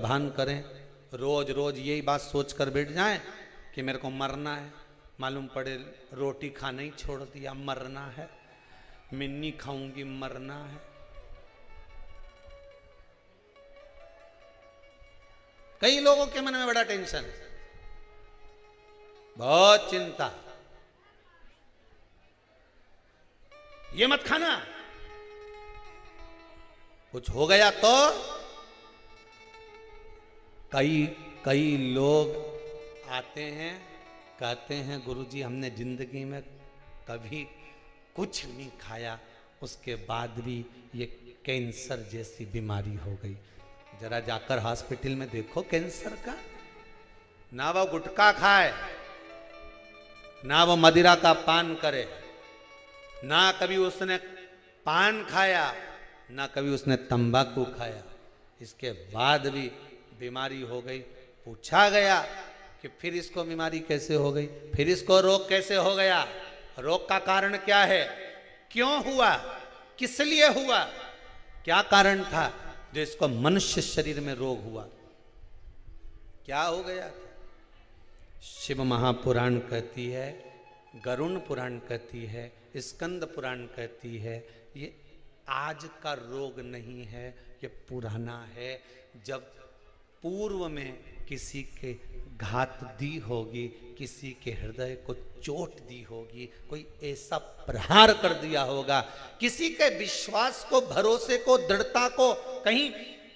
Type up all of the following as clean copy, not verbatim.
भान करें, रोज रोज यही बात सोच कर बैठ जाएं कि मेरे को मरना है, मालूम पड़े रोटी खाना ही छोड़ दिया, मरना है, मिन्नी खाऊंगी, मरना है। कई लोगों के मन में बड़ा टेंशन है, बहुत चिंता, ये मत खाना, कुछ हो गया तो। कई लोग आते हैं, कहते हैं गुरुजी हमने जिंदगी में कभी कुछ नहीं खाया, उसके बाद भी ये कैंसर जैसी बीमारी हो गई। जरा जाकर हॉस्पिटल में देखो कैंसर का, ना वो गुटखा खाए, ना वो मदिरा का पान करे, ना कभी उसने पान खाया, ना कभी उसने तंबाकू खाया, इसके बाद भी बीमारी हो गई। पूछा गया कि फिर इसको बीमारी कैसे हो गई, फिर इसको रोग कैसे हो गया, रोग का कारण क्या है, क्यों हुआ, किस लिए हुआ, क्या कारण था जो इसको मनुष्य शरीर में रोग हुआ, क्या हो गया था। शिव महापुराण कहती है, गरुण पुराण कहती है, स्कंद पुराण कहती है, ये आज का रोग नहीं है, ये पुराना है। जब पूर्व में किसी के घात दी होगी, किसी के हृदय को चोट दी होगी, कोई ऐसा प्रहार कर दिया होगा, किसी के विश्वास को, भरोसे को, दृढ़ता को कहीं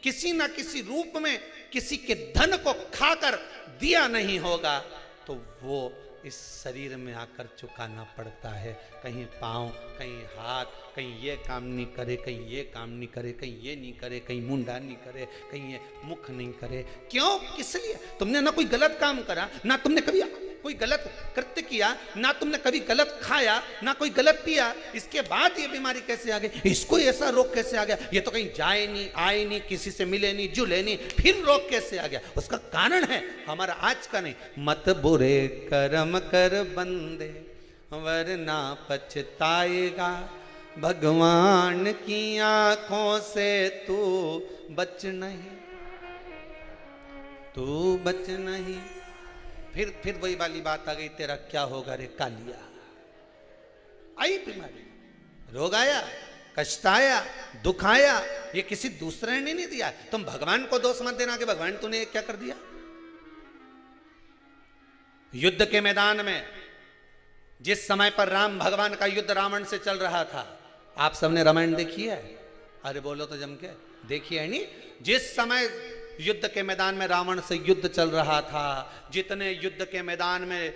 किसी ना किसी रूप में किसी के धन को खाकर दिया नहीं होगा, तो वो इस शरीर में आकर चुकाना पड़ता है। कहीं पाँव, कहीं हाथ, कहीं ये काम नहीं करे, कहीं ये काम नहीं करे, कहीं ये नहीं करे, कहीं मुंडा नहीं करे, कहीं ये मुख नहीं करे। क्यों, किस लिए? तुमने ना कोई गलत काम करा, ना तुमने कभी कोई गलत कृत्य किया, ना तुमने कभी गलत खाया, ना कोई गलत पिया, इसके बाद ये बीमारी कैसे आ गई, इसको ऐसा रोग कैसे आ गया, ये तो कहीं जाए नहीं, आए नहीं, किसी से मिले नहीं, जुले नहीं, फिर रोग कैसे आ गया। उसका कारण है हमारा आज का नहीं। मत बुरे कर्म कर बंदे वरना पछताएगा, भगवान की आंखों से तू बच नहीं, तू बच नहीं। फिर वही वाली बात आ गई, तेरा क्या होगा रे कालिया। आई बीमारी, रोग आया, कष्ट आया, दुख आया, ये किसी दूसरे ने नहीं दिया। तुम भगवान को दोष मत देना कि भगवान तूने क्या कर दिया। युद्ध के मैदान में जिस समय पर राम भगवान का युद्ध रावण से चल रहा था, आप सबने रामायण देखी है? अरे बोलो तो जम के, देखी है नहीं? जिस समय युद्ध के मैदान में रावण से युद्ध चल रहा था, जितने युद्ध के मैदान में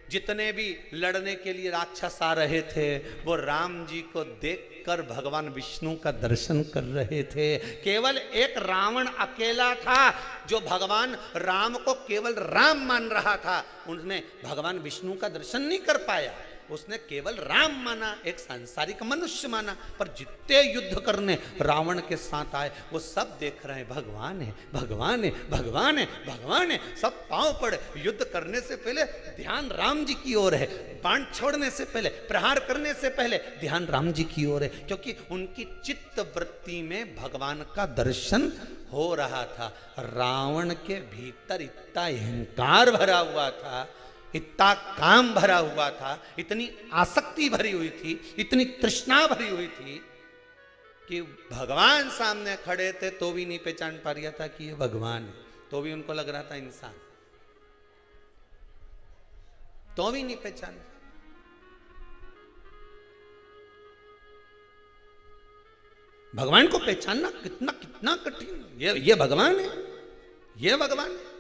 जितने भी लड़ने के लिए राक्षस आ रहे थे, वो राम जी को देखकर भगवान विष्णु का दर्शन कर रहे थे। केवल एक रावण अकेला था जो भगवान राम को केवल राम मान रहा था, उसने भगवान विष्णु का दर्शन नहीं कर पाया। उसने केवल राम माना, एक सांसारिक मनुष्य माना। पर जितने युद्ध करने रावण के साथ आए, वो सब देख रहे हैं भगवान है, भगवान है, भगवान है, भगवान है। सब पांव पड़े। युद्ध करने से पहले ध्यान राम जी की ओर है, बाण छोड़ने से पहले, प्रहार करने से पहले ध्यान राम जी की ओर है, क्योंकि उनकी चित्त वृत्ति में भगवान का दर्शन हो रहा था। रावण के भीतर इतना अहंकार भरा हुआ था, इतना काम भरा हुआ था, इतनी आसक्ति भरी हुई थी, इतनी तृष्णा भरी हुई थी कि भगवान सामने खड़े थे तो भी नहीं पहचान पा रहा था कि ये भगवान है, तो भी उनको लग रहा था इंसान, तो भी नहीं पहचान। भगवान को पहचानना कितना कितना कठिन। ये भगवान है, ये भगवान है।